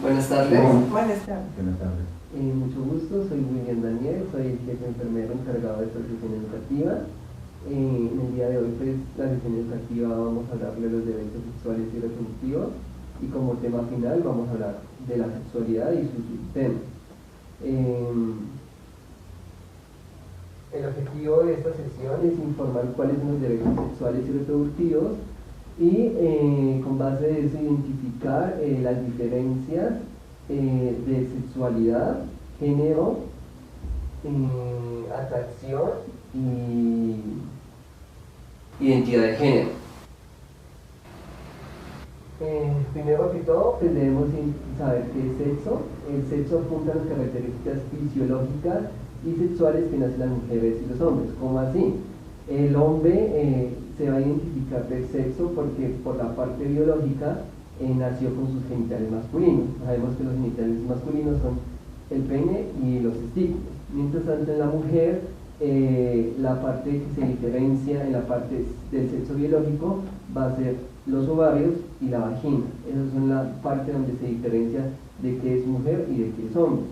Buenas tardes. Buenas tardes. Buenas tardes. Mucho gusto, soy William Daniel, soy el jefe enfermero encargado de protección educativa. En el día de hoy, pues, la sesión educativa vamos a hablar de los derechos sexuales y reproductivos y como tema final vamos a hablar de la sexualidad y sus subtemas. El objetivo de esta sesión es informar cuáles son los derechos sexuales y reproductivos y con base de eso identificar las diferencias de sexualidad, género, atracción y identidad de género. Primero que todo, pues debemos saber qué es sexo. El sexo apunta a las características fisiológicas y sexuales que nacen las mujeres y los hombres. ¿Cómo así? El hombre se va a identificar del sexo porque por la parte biológica nació con sus genitales masculinos. Sabemos que los genitales masculinos son el pene y los testículos. Mientras tanto en la mujer, la parte que se diferencia en la parte del sexo biológico va a ser los ovarios y la vagina. Esas son la parte donde se diferencia de qué es mujer y de qué es hombre.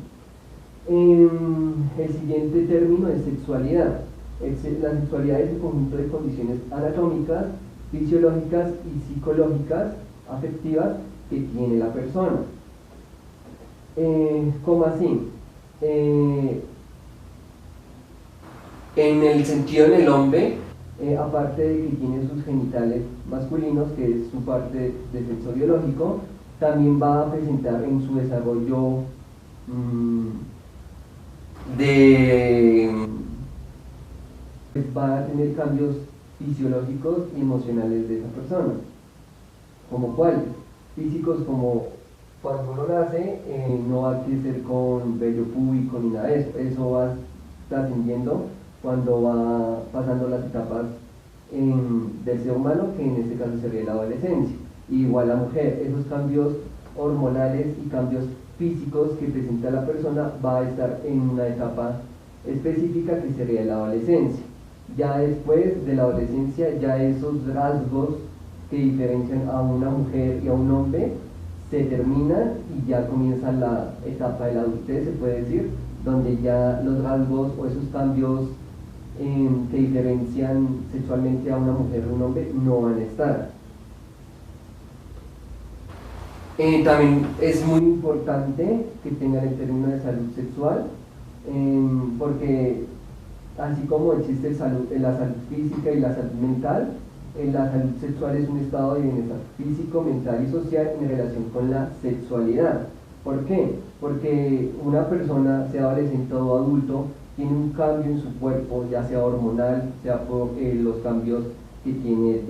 El siguiente término es sexualidad. La sexualidad es un conjunto de condiciones anatómicas, fisiológicas y psicológicas afectivas que tiene la persona. ¿Cómo así? En el sentido del hombre, aparte de que tiene sus genitales masculinos, que es su parte de sexo biológico, también va a presentar en su desarrollo va a tener cambios fisiológicos y emocionales de esa persona. ¿Como cuáles? Físicos, como cuando uno nace, no va a crecer con vello púbico ni nada de eso. Eso va trascendiendo cuando va pasando las etapas del ser humano, que en este caso sería la adolescencia. Igual la mujer, esos cambios hormonales y cambios físicos que presenta la persona va a estar en una etapa específica que sería la adolescencia. Ya después de la adolescencia, ya esos rasgos que diferencian a una mujer y a un hombre se terminan y ya comienza la etapa de la adultez, se puede decir, donde ya los rasgos o esos cambios que diferencian sexualmente a una mujer o un hombre no van a estar. También es muy importante que tengan el término de salud sexual, porque así como existe la salud física y la salud mental, la salud sexual es un estado de bienestar físico, mental y social en relación con la sexualidad. ¿Por qué? Porque una persona, sea adolescente o adulto, tiene un cambio en su cuerpo, ya sea hormonal, sea por los cambios que tiene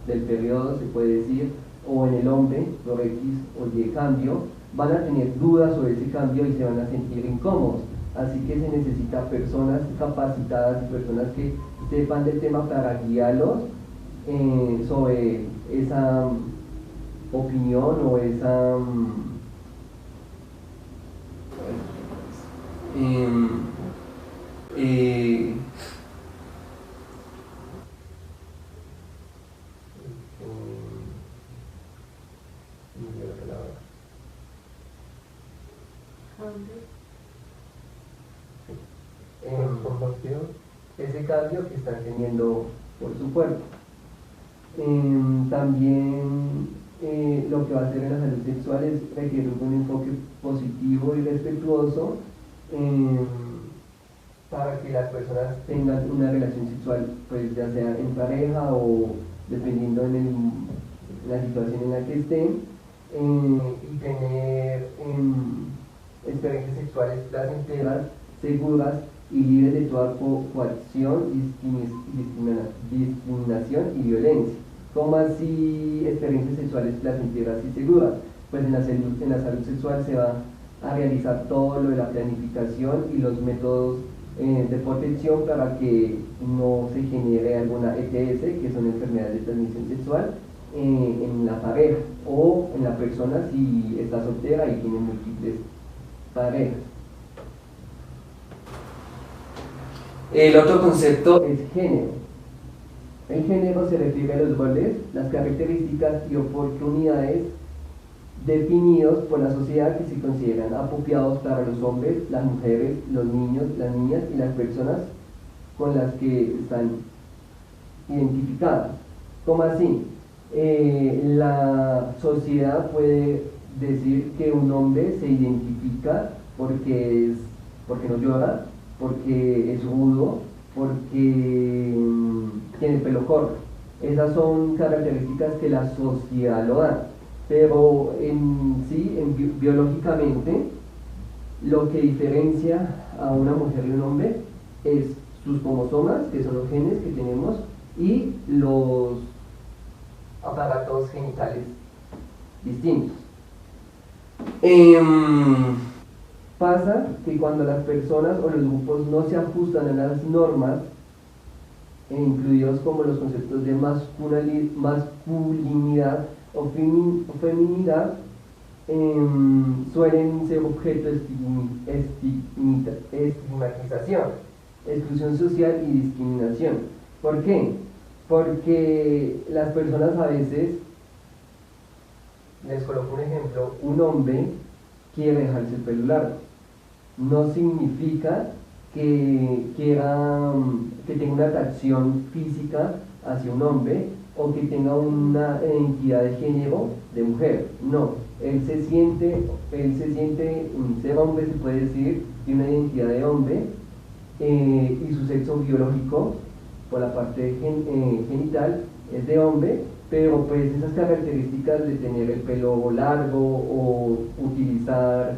del periodo, se puede decir, o en el hombre, por X o Y cambio, van a tener dudas sobre ese cambio y se van a sentir incómodos. Así que se necesita personas capacitadas y personas que sepan del tema para guiarlos sobre esa opinión o esa ese cambio que están teniendo por su cuerpo. También lo que va a hacer en la salud sexual es requerir un enfoque positivo y respetuoso para que las personas tengan una relación sexual, pues ya sea en pareja o dependiendo la situación en la que estén, y tener experiencias sexuales placenteras, seguras y libres de toda coacción, discriminación y violencia. ¿Cómo así experiencias sexuales placenteras y seguras? Pues en la salud sexual se va a realizar todo lo de la planificación y los métodos de protección para que no se genere alguna ETS, que son enfermedades de transmisión sexual, en la pareja o en la persona si está soltera y tiene múltiples parejas. El otro concepto es género. El género se refiere a los roles, las características y oportunidades definidos por la sociedad que se consideran apropiados para los hombres, las mujeres, los niños, las niñas y las personas con las que están identificadas. ¿Cómo así? La sociedad puede decir que un hombre se identifica porque no llora, porque es rudo, porque tiene el pelo corto. Esas son características que la sociedad lo da. Pero biológicamente, lo que diferencia a una mujer y un hombre es sus cromosomas, que son los genes que tenemos, y los aparatos genitales distintos. Pasa que cuando las personas o los grupos no se ajustan a las normas, incluidos como los conceptos de masculinidad o feminidad, suelen ser objeto de estigmatización, exclusión social y discriminación. ¿Por qué? Porque las personas a veces, les coloco un ejemplo, un hombre quiere dejarse el pelo largo. No significa que tenga una atracción física hacia un hombre o que tenga una identidad de género de mujer. No, él se siente ser hombre, se puede decir, tiene una identidad de hombre, y su sexo biológico por la parte genital es de hombre, pero pues esas características de tener el pelo largo o utilizar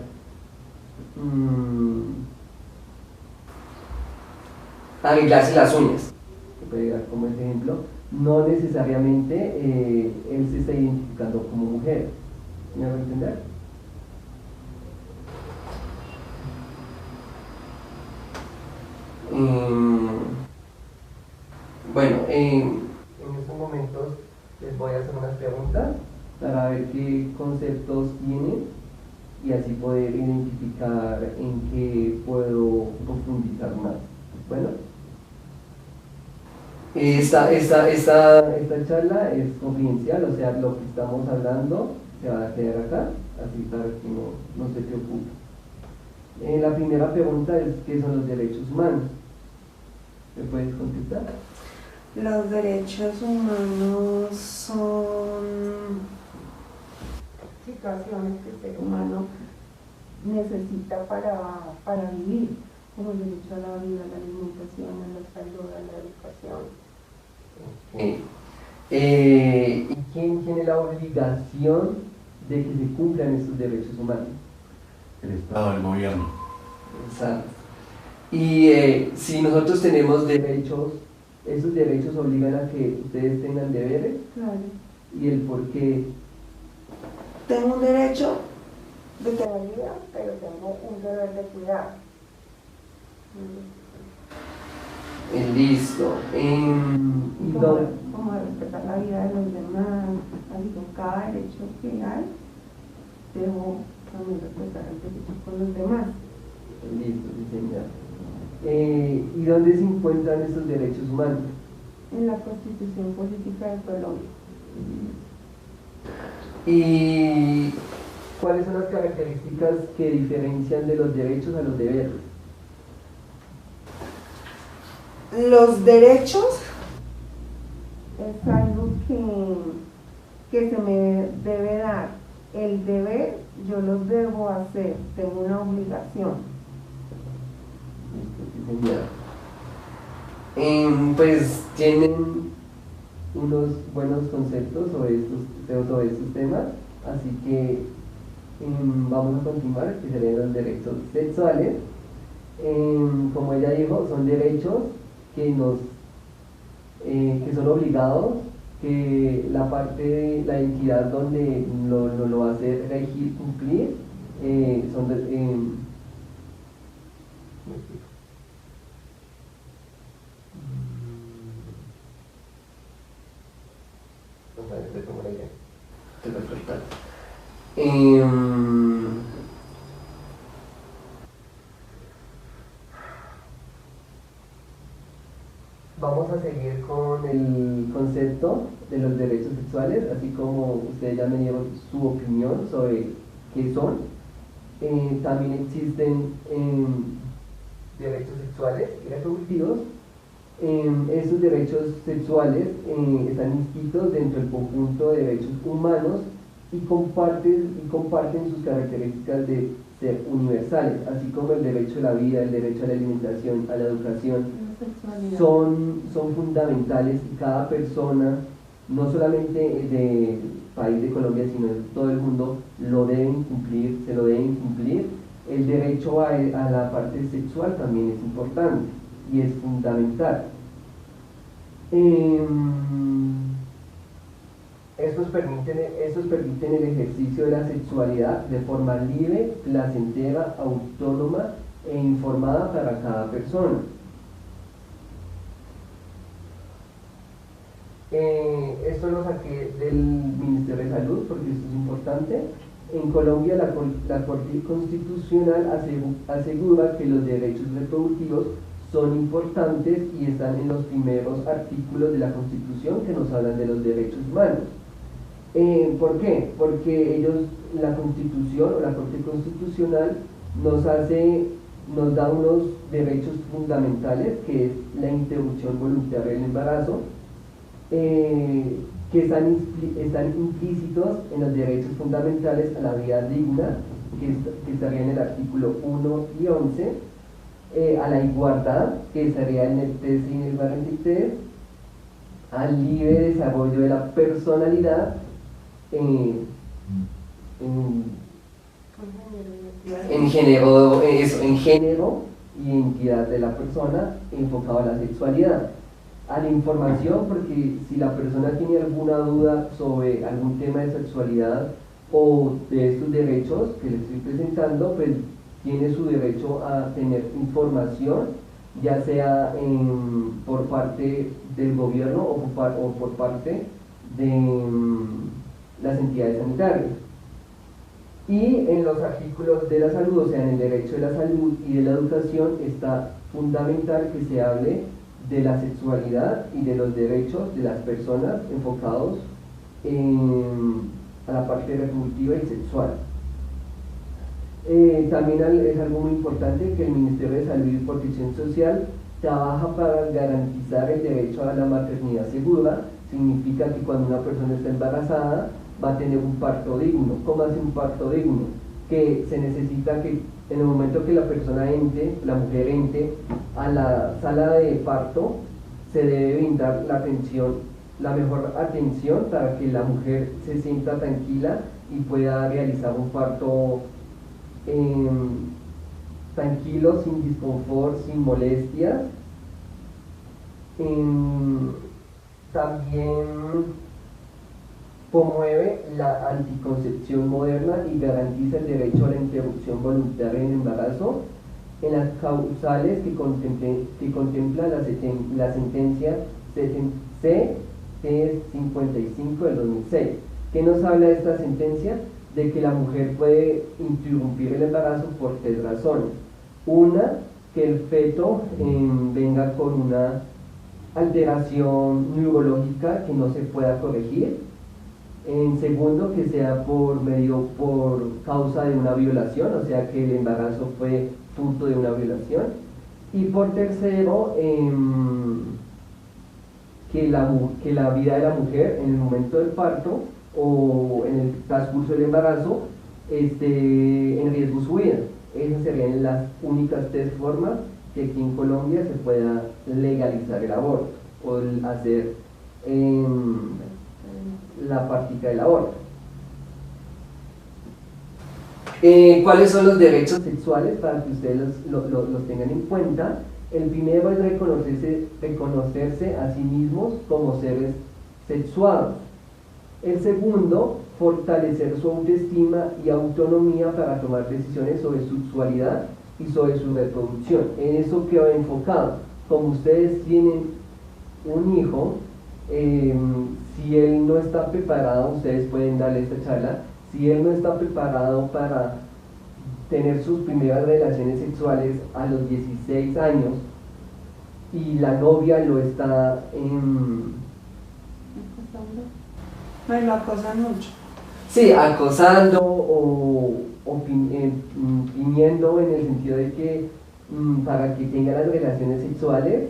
arreglarse las uñas, que puede dar como ejemplo, no necesariamente él se está identificando como mujer. ¿Me hago entender? Bueno, en estos momentos les voy a hacer unas preguntas para ver qué conceptos tienen y así poder identificar en qué puedo profundizar más. Bueno, esta charla es confidencial, o sea, lo que estamos hablando se va a quedar acá, así para que no se preocupe. La primera pregunta es: ¿qué son los derechos humanos? ¿Me puedes contestar? Los derechos humanos son situaciones que el ser humano necesita para vivir, como el derecho a la vida, a la alimentación, a la salud, a la educación. ¿Y quién tiene la obligación de que se cumplan estos derechos humanos? El Estado, el gobierno. Exacto. Y si nosotros tenemos derechos, esos derechos obligan a que ustedes tengan deberes. Claro. ¿Y el por qué? Tengo un derecho de tener vida, pero tengo un deber de cuidar. Listo. Como respetar la vida de los demás, así con cada derecho que hay, debo también respetar el derecho con los demás. Listo, sí, señor. ¿Y dónde se encuentran estos derechos humanos? En la Constitución Política de Colombia. ¿Y cuáles son las características que diferencian de los derechos a los deberes? Los derechos es algo que se me debe dar. El deber, yo los debo hacer, tengo una obligación. Pues tienen unos buenos conceptos sobre estos temas, así que vamos a continuar, que serían los derechos sexuales. Como ella dijo, son derechos que son obligados, que la entidad donde lo va a hacer regir, cumplir, son vamos a seguir con el concepto de los derechos sexuales, así como ustedes ya me dieron su opinión sobre qué son. También existen derechos sexuales y reproductivos. Estos derechos sexuales están inscritos dentro del conjunto de derechos humanos y comparten sus características de ser universales, así como el derecho a la vida, el derecho a la alimentación, a la educación, son fundamentales, y cada persona, no solamente del país de Colombia, sino de todo el mundo, lo deben cumplir, se lo deben cumplir. El derecho a la parte sexual también es importante y es fundamental. Estos permiten el ejercicio de la sexualidad de forma libre, placentera, autónoma e informada para cada persona. Esto lo saqué del Ministerio de Salud porque esto es importante. En Colombia la Corte Constitucional asegura que los derechos reproductivos son importantes y están en los primeros artículos de la Constitución que nos hablan de los derechos humanos. ¿Por qué? Porque la Constitución o la Corte Constitucional nos da unos derechos fundamentales, que es la interrupción voluntaria del embarazo, que están implícitos en los derechos fundamentales a la vida digna, que estaría en el artículo 1 y 11, a la igualdad, que estaría en el 13 y en el 43, al libre desarrollo de la personalidad, en género y identidad de la persona, enfocado a la sexualidad, a la información, porque si la persona tiene alguna duda sobre algún tema de sexualidad o de estos derechos que le estoy presentando, pues tiene su derecho a tener información, ya sea por parte del gobierno o por parte de las entidades sanitarias. Y en los artículos de la salud, o sea, en el derecho de la salud y de la educación, está fundamental que se hable de la sexualidad y de los derechos de las personas enfocados a la parte reproductiva y sexual. También es algo muy importante que el Ministerio de Salud y Protección Social trabaja para garantizar el derecho a la maternidad segura. Significa que cuando una persona está embarazada va a tener un parto digno. ¿Cómo hace un parto digno? Que se necesita que en el momento que la persona entre, la mujer entre a la sala de parto, se debe brindar la mejor atención para que la mujer se sienta tranquila y pueda realizar un parto tranquilo, sin disconfort, sin molestias. También promueve la anticoncepción moderna y garantiza el derecho a la interrupción voluntaria en embarazo en las causales que contempla la sentencia C-55 del 2006. ¿Qué nos habla de esta sentencia? De que la mujer puede interrumpir el embarazo por 3 razones. Una, que el feto venga con una alteración neurológica que no se pueda corregir. En segundo, que sea por causa de una violación, o sea que el embarazo fue fruto de una violación. Y por tercero, que la vida de la mujer en el momento del parto o en el transcurso del embarazo esté en riesgo su vida. Esas serían las únicas 3 formas que aquí en Colombia se pueda legalizar el aborto o hacer la práctica del aborto. ¿Cuáles son los derechos sexuales para que ustedes los tengan en cuenta? El primero es reconocerse a sí mismos como seres sexuados. El segundo, fortalecer su autoestima y autonomía para tomar decisiones sobre su sexualidad y sobre su reproducción. En eso quedó enfocado. Como ustedes tienen un hijo, si él no está preparado, ustedes pueden darle esta charla, si él no está preparado para tener sus primeras relaciones sexuales a los 16 años y la novia lo está No, y lo acosan mucho. Sí, acosando pidiendo en el sentido de que para que tenga las relaciones sexuales,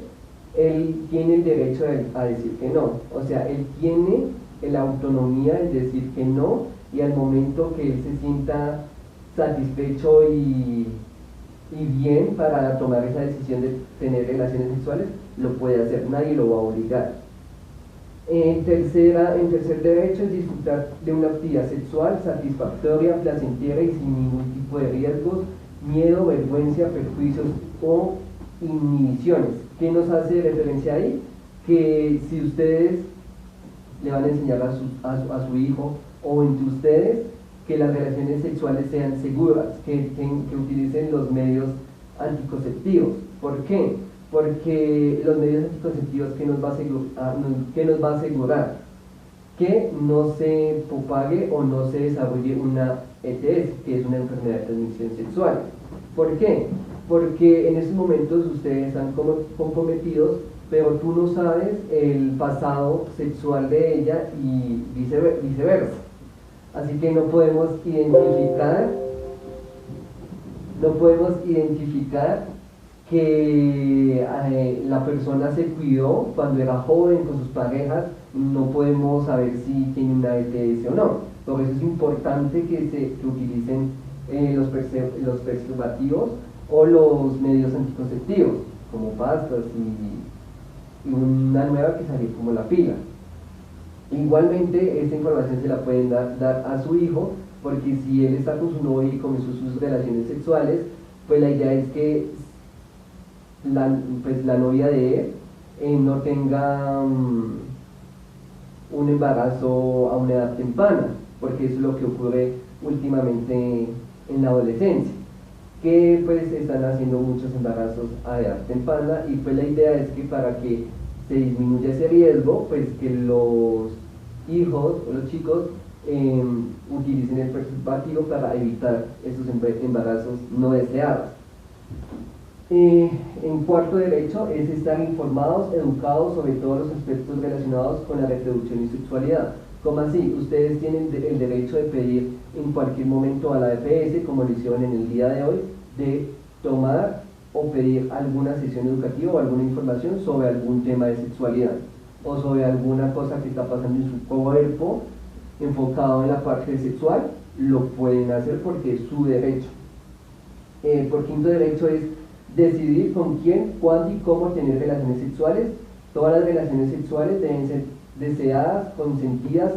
él tiene el derecho a decir que no. O sea, él tiene la autonomía de decir que no, y al momento que él se sienta satisfecho y bien para tomar esa decisión de tener relaciones sexuales, lo puede hacer, nadie lo va a obligar. En tercer derecho es disfrutar de una actividad sexual satisfactoria, placentera y sin ningún tipo de riesgos, miedo, vergüenza, perjuicios o inhibiciones. ¿Qué nos hace referencia ahí? Que si ustedes le van a enseñar a su hijo o entre ustedes que las relaciones sexuales sean seguras, que utilicen los medios anticonceptivos. ¿Por qué? Porque los medios anticonceptivos, ¿qué nos va a asegurar? Que no se propague o no se desarrolle una ETS, que es una enfermedad de transmisión sexual. ¿Por qué? Porque en estos momentos ustedes están comprometidos, pero tú no sabes el pasado sexual de ella y viceversa. Así que no podemos identificar que la persona se cuidó cuando era joven con sus parejas, no podemos saber si tiene una ETS o no. Por eso es importante que utilicen los preservativos o los medios anticonceptivos, como pastas y una nueva que salió como la pila. Igualmente, esta información se la pueden dar a su hijo, porque si él está con su novia y comenzó sus relaciones sexuales, pues la idea es que la novia de él no tenga un embarazo a una edad temprana, porque eso es lo que ocurre últimamente en la adolescencia, que pues están haciendo muchos embarazos a edad temprana, y pues la idea es que para que se disminuya ese riesgo, pues que los hijos o los chicos utilicen el preservativo para evitar esos embarazos no deseados. En cuarto derecho es estar informados, educados sobre todos los aspectos relacionados con la reproducción y sexualidad. ¿Cómo así? Ustedes tienen el derecho de pedir en cualquier momento a la EPS, como lo hicieron en el día de hoy, de tomar o pedir alguna sesión educativa o alguna información sobre algún tema de sexualidad o sobre alguna cosa que está pasando en su cuerpo enfocado en la parte sexual. Lo pueden hacer porque es su derecho. Por quinto derecho es decidir con quién, cuándo y cómo tener relaciones sexuales. Todas las relaciones sexuales deben ser deseadas, consentidas,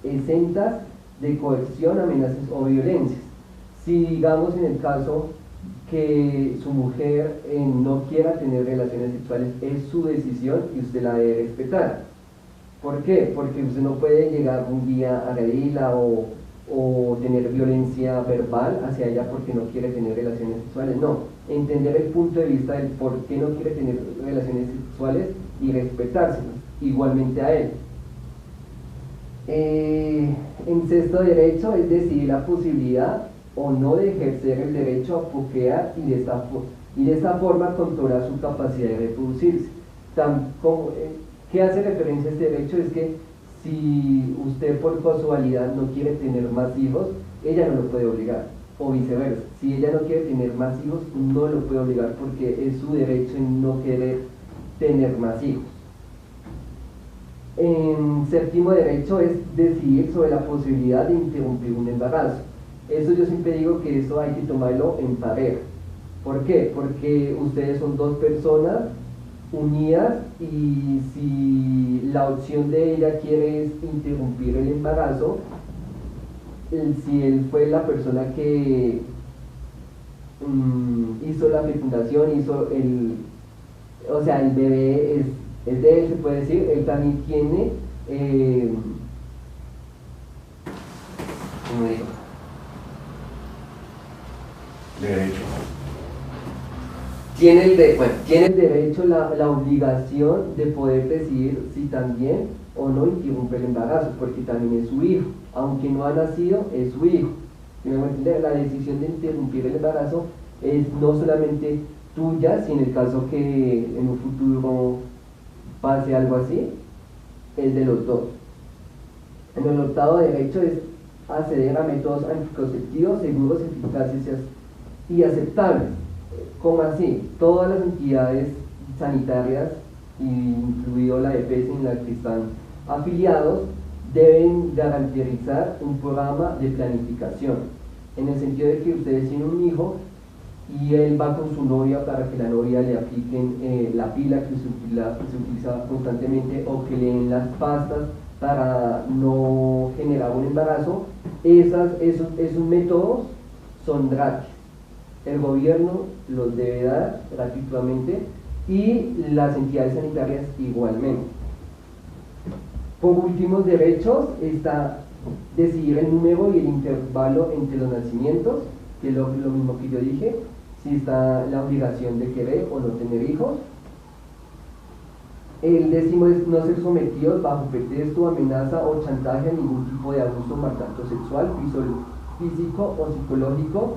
exentas de coerción, amenazas o violencias. Si digamos en el caso que su mujer no quiera tener relaciones sexuales, es su decisión y usted la debe respetar. ¿Por qué? Porque usted no puede llegar un día a agredirla o tener violencia verbal hacia ella porque no quiere tener relaciones sexuales. No, entender el punto de vista del por qué no quiere tener relaciones sexuales y respetárselas, igualmente a él. En sexto derecho es decidir la posibilidad o no de ejercer el derecho a procrear y de esta forma controlar su capacidad de reproducirse. ¿Qué hace referencia a este derecho? Es que si usted por casualidad no quiere tener más hijos, ella no lo puede obligar, o viceversa. Si ella no quiere tener más hijos, no lo puede obligar porque es su derecho en no querer tener más hijos. En séptimo derecho es decidir sobre la posibilidad de interrumpir un embarazo. Eso yo siempre digo que eso hay que tomarlo en pareja. ¿Por qué? Porque ustedes son dos personas unidas y si la opción de ella quiere es interrumpir el embarazo, si él fue la persona que hizo la fecundación, o sea, el bebé es de él, se puede decir, él también tiene, ¿cómo digo? Derecho. Tiene el derecho, la obligación de poder decidir si también o no interrumpe el embarazo, porque también es su hijo, aunque no ha nacido, es su hijo. La decisión de interrumpir el embarazo es no solamente tuya, si en el caso que en un futuro pase algo así, es de los dos. En el octavo derecho es acceder a métodos anticonceptivos seguros, eficaces y aceptables. ¿Cómo así? Todas las entidades sanitarias, incluido la EPS en la que están afiliados, deben garantizar un programa de planificación, en el sentido de que ustedes tienen un hijo y él va con su novia para que la novia le apliquen la pila que se utiliza constantemente, o que le den las pastas para no generar un embarazo. Esos métodos son gratis. El gobierno los debe dar gratuitamente y las entidades sanitarias igualmente. Por últimos derechos está decidir el número y el intervalo entre los nacimientos, que es lo mismo que yo dije, si está la obligación de querer o no tener hijos. El décimo es no ser sometidos bajo pretexto, amenaza o chantaje a ningún tipo de abuso o maltrato sexual, físico o psicológico,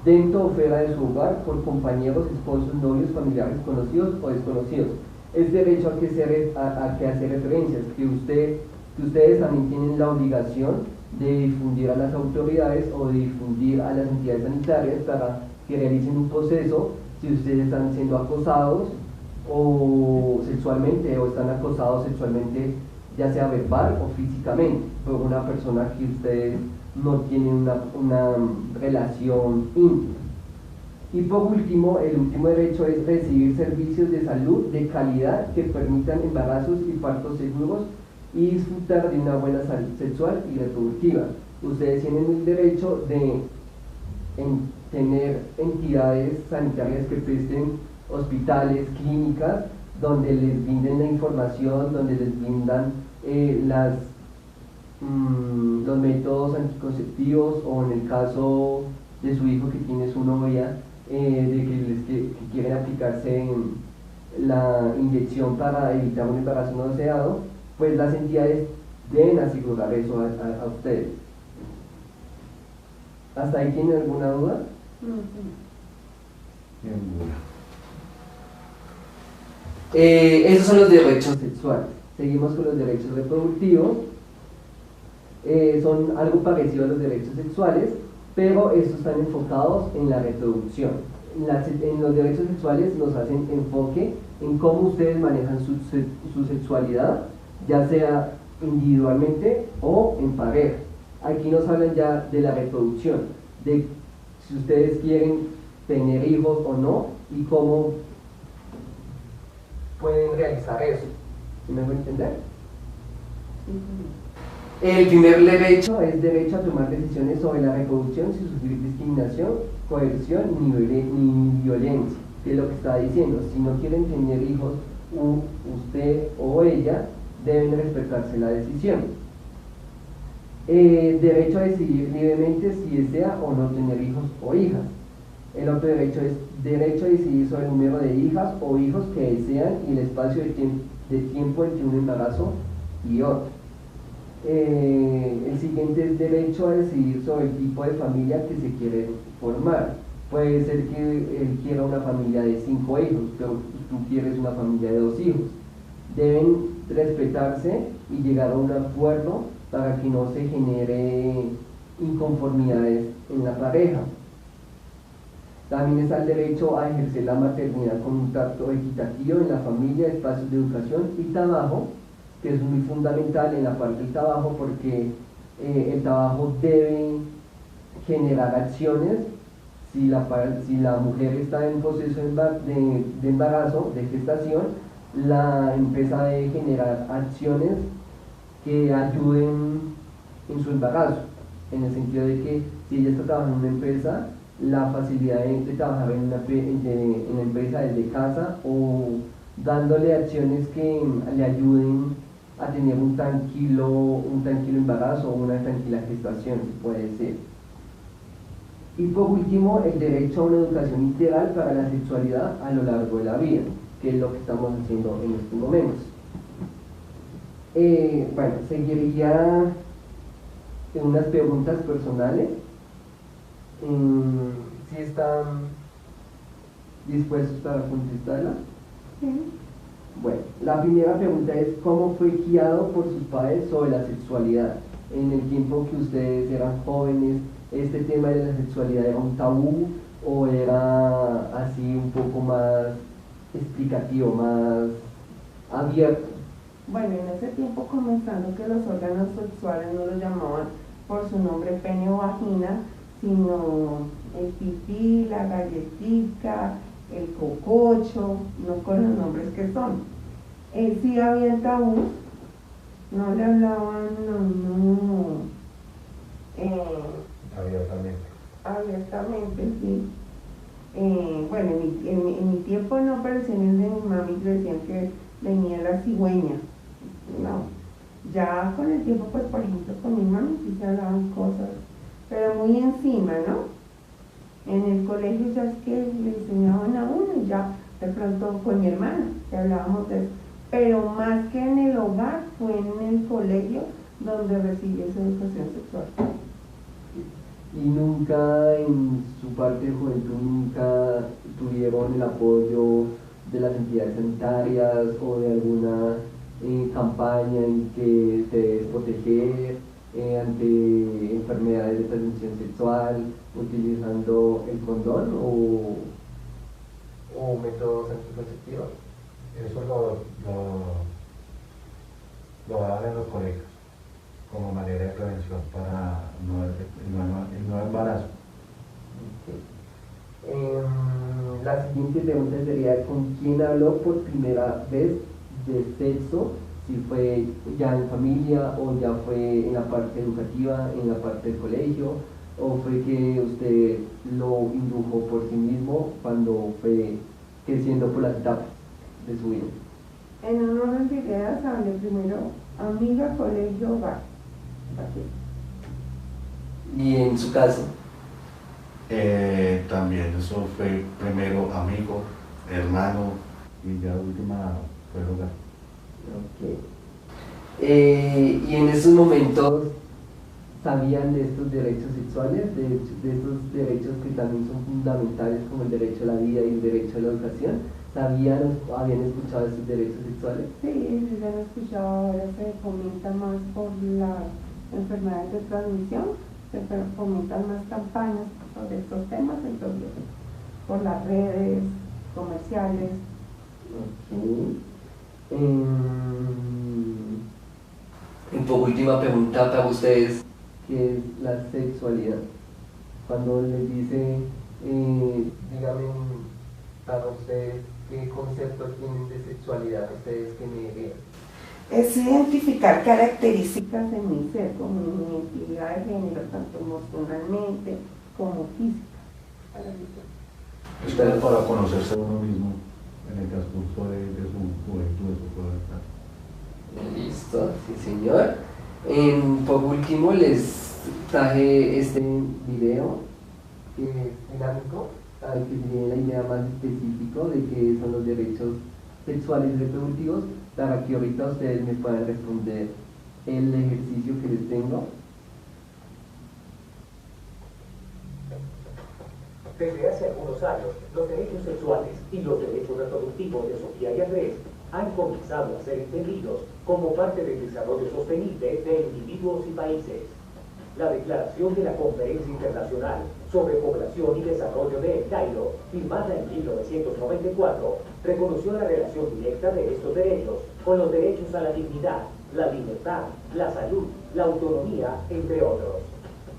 dentro o fuera de su hogar, por compañeros, esposos, novios, familiares, conocidos o desconocidos. Es derecho a que hacer referencias, que ustedes también tienen la obligación de difundir a las autoridades o de difundir a las entidades sanitarias para que realicen un proceso si ustedes están siendo acosados o sexualmente, o están acosados sexualmente, ya sea verbal o físicamente, por una persona que ustedes no tienen una relación íntima. Y por último, el último derecho es recibir servicios de salud de calidad que permitan embarazos y partos seguros y disfrutar de una buena salud sexual y reproductiva. Ustedes tienen el derecho de tener entidades sanitarias que presten hospitales, clínicas, donde les brinden la información, donde les brindan los métodos anticonceptivos, o en el caso de su hijo que tiene su novia, de que quieren aplicarse la inyección para evitar un embarazo no deseado, pues las entidades deben asegurar eso a ustedes. ¿Hasta ahí tienen alguna duda? Esos son los derechos sexuales. Seguimos con los derechos reproductivos. Son algo parecido a los derechos sexuales, pero estos están enfocados en la reproducción. En los derechos sexuales nos hacen enfoque en cómo ustedes manejan su sexualidad, ya sea individualmente o en pareja. Aquí nos hablan ya de la reproducción, de si ustedes quieren tener hijos o no y cómo pueden realizar eso. ¿Sí me voy a entender? El primer derecho es derecho a tomar decisiones sobre la reproducción sin sufrir discriminación, coerción ni violencia. Que es lo que está diciendo: si no quieren tener hijos, usted o ella deben respetarse la decisión. Derecho a decidir libremente si desea o no tener hijos o hijas. El otro derecho es derecho a decidir sobre el número de hijas o hijos que desean y el espacio de tiempo entre un embarazo y otro. El siguiente es derecho a decidir sobre el tipo de familia que se quiere formar. Puede ser que él quiera una familia de 5 hijos, pero tú quieres una familia de 2 hijos. Deben respetarse y llegar a un acuerdo para que no se genere inconformidades en la pareja. También está el derecho a ejercer la maternidad con un trato equitativo en la familia, espacios de educación y trabajo, que es muy fundamental en la parte del trabajo, porque el trabajo debe generar acciones. Si la mujer está en proceso de embarazo, de gestación, la empresa debe generar acciones que ayuden en su embarazo, en el sentido de que si ella está trabajando en una empresa, la facilidad de trabajar en la empresa desde casa, o dándole acciones que le ayuden a tener un tranquilo embarazo o una tranquila gestación, se puede decir. Y por último, el derecho a una educación integral para la sexualidad a lo largo de la vida, que es lo que estamos haciendo en estos momentos. Bueno, seguiría en unas preguntas personales. ¿Sí están dispuestos para contestarlas? Sí. Bueno, la primera pregunta es, ¿cómo fue guiado por sus padres sobre la sexualidad? En el tiempo que ustedes eran jóvenes, ¿este tema de la sexualidad era un tabú o era así un poco más explicativo, más abierto? Bueno, en ese tiempo, comenzando que los órganos sexuales no los llamaban por su nombre pene o vagina, sino el pipí, la galletica, el cococho, no con los nombres que son. Sí había tabú, no le hablaban Abiertamente. abiertamente, sí. Bueno, en mi tiempo no, pero sí en el de mi mami decían que venía la cigüeña. No, ya con el tiempo, pues por ejemplo con mi mami sí se hablaban cosas, pero muy encima, ¿no? En el colegio ya es que le enseñaban a uno y ya de pronto con mi hermana que hablábamos de eso, pero más que en el hogar fue en el colegio donde recibí esa educación sexual. Y nunca en su parte de juventud, nunca tuvieron el apoyo de las entidades sanitarias o de alguna campaña en que se debe proteger ante enfermedades de transmisión sexual utilizando el condón o métodos anticonceptivos. Eso lo daban en los colegios como manera de prevención para el no embarazo. La siguiente pregunta sería, ¿con quién habló por primera vez de sexo? Si fue ya en familia o ya fue en la parte educativa, en la parte del colegio, o fue que usted lo indujo por sí mismo cuando fue creciendo por las etapas de su vida. En un orden de ideas hablé primero amiga, colegio, hogar. Así. Y en su caso, También eso fue primero amigo, hermano y ya última fue hogar. ok. Y en esos momentos sabían de estos derechos sexuales, de estos derechos que también son fundamentales como el derecho a la vida y el derecho a la educación. ¿Sabían o habían escuchado estos derechos sexuales? Sí, ya lo he escuchado, ahora se fomenta más por las enfermedades de transmisión, se fomentan más campañas sobre estos temas, entonces por las redes comerciales. Okay. Por última pregunta para ustedes, ¿qué es la sexualidad? Cuando les dice, díganme para ustedes qué conceptos tienen de sexualidad, ustedes que me dirían. Es identificar características de mi ser, como mi identidad de género, tanto emocionalmente como física. Ustedes para conocerse a uno mismo en el transcurso de su juventud, de su pubertad. Listo, sí señor. Por último les traje este video que es dinámico, al que tiene la idea más específica de qué son los derechos sexuales y reproductivos, para que ahorita ustedes me puedan responder el ejercicio que les tengo. Desde hace algunos años, los derechos sexuales y los derechos reproductivos de Sofía y Andrés han comenzado a ser entendidos como parte del desarrollo sostenible de individuos y países. La declaración de la Conferencia Internacional sobre Población y Desarrollo de El Cairo, firmada en 1994, reconoció la relación directa de estos derechos con los derechos a la dignidad, la libertad, la salud, la autonomía, entre otros.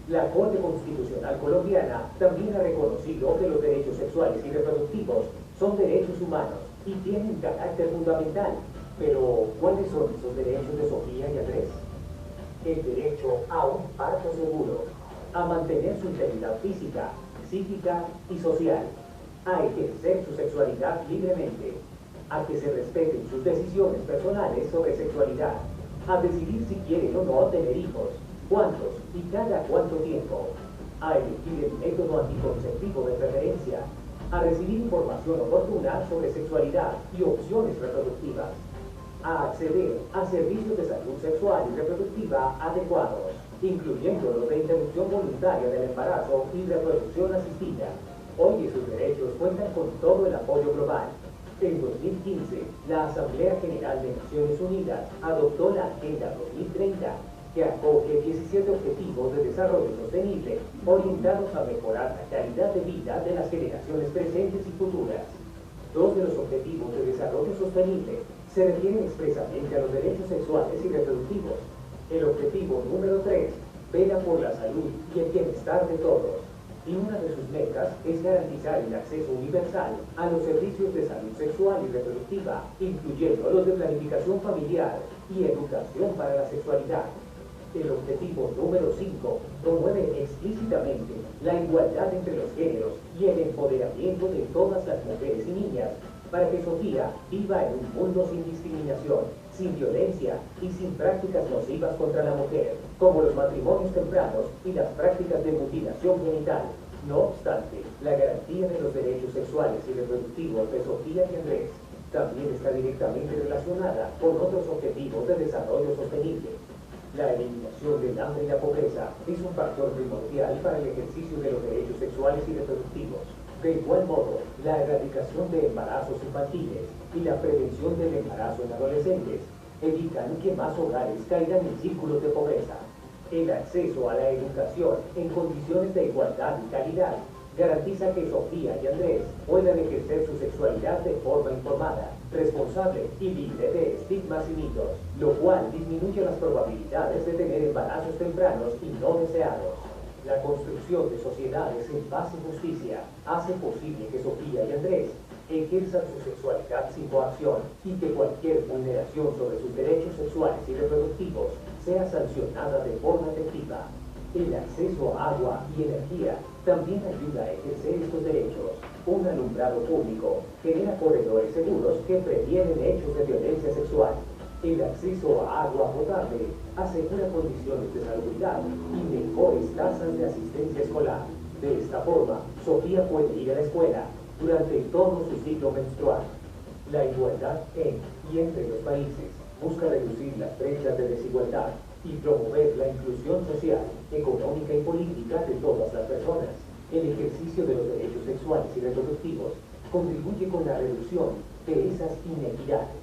La Corte Constitucional Colombiana también ha reconocido que los derechos sexuales y reproductivos son derechos humanos y tienen carácter fundamental. Pero, ¿cuáles son esos derechos de Sofía y Andrés? El derecho a un parto seguro, a mantener su integridad física, psíquica y social, a ejercer su sexualidad libremente, a que se respeten sus decisiones personales sobre sexualidad, a decidir si quieren o no tener hijos, cuántos y cada cuánto tiempo, a elegir el método anticonceptivo de preferencia, a recibir información oportuna sobre sexualidad y opciones reproductivas, a acceder a servicios de salud sexual y reproductiva adecuados, incluyendo los de interrupción voluntaria del embarazo y reproducción asistida. Hoy esos derechos cuentan con todo el apoyo global. En 2015, la Asamblea General de Naciones Unidas adoptó la Agenda 2030, que acoge 17 objetivos de desarrollo sostenible orientados a mejorar la calidad de vida de las generaciones presentes y futuras. Dos de los objetivos de desarrollo sostenible se refieren expresamente a los derechos sexuales y reproductivos. El objetivo número 3 vela por la salud y el bienestar de todos, y una de sus metas es garantizar el acceso universal a los servicios de salud sexual y reproductiva, incluyendo los de planificación familiar y educación para la sexualidad. El objetivo número 5 promueve explícitamente la igualdad entre los géneros y el empoderamiento de todas las mujeres y niñas para que Sofía viva en un mundo sin discriminación, sin violencia y sin prácticas nocivas contra la mujer, como los matrimonios tempranos y las prácticas de mutilación genital. No obstante, la garantía de los derechos sexuales y reproductivos de Sofía y Andrés también está directamente relacionada con otros objetivos de desarrollo sostenible. La eliminación del hambre y la pobreza es un factor primordial para el ejercicio de los derechos sexuales y reproductivos. De igual modo, la erradicación de embarazos infantiles y la prevención del embarazo en adolescentes evitan que más hogares caigan en círculos de pobreza. El acceso a la educación en condiciones de igualdad y calidad garantiza que Sofía y Andrés puedan ejercer su sexualidad de forma informada, responsable y libre de estigmas y mitos, lo cual disminuye las probabilidades de tener embarazos tempranos y no deseados. La construcción de sociedades en paz y justicia hace posible que Sofía y Andrés ejerzan su sexualidad sin coacción y que cualquier vulneración sobre sus derechos sexuales y reproductivos sea sancionada de forma efectiva. El acceso a agua y energía también ayuda a ejercer estos derechos. Un alumbrado público genera corredores seguros que previenen hechos de violencia sexual. El acceso a agua potable asegura condiciones de salubridad y mejores tasas de asistencia escolar. De esta forma, Sofía puede ir a la escuela durante todo su ciclo menstrual. La igualdad en y entre los países busca reducir las brechas de desigualdad y promover la inclusión social, económica y política de todas las personas. El ejercicio de los derechos sexuales y reproductivos contribuye con la reducción de esas inequidades.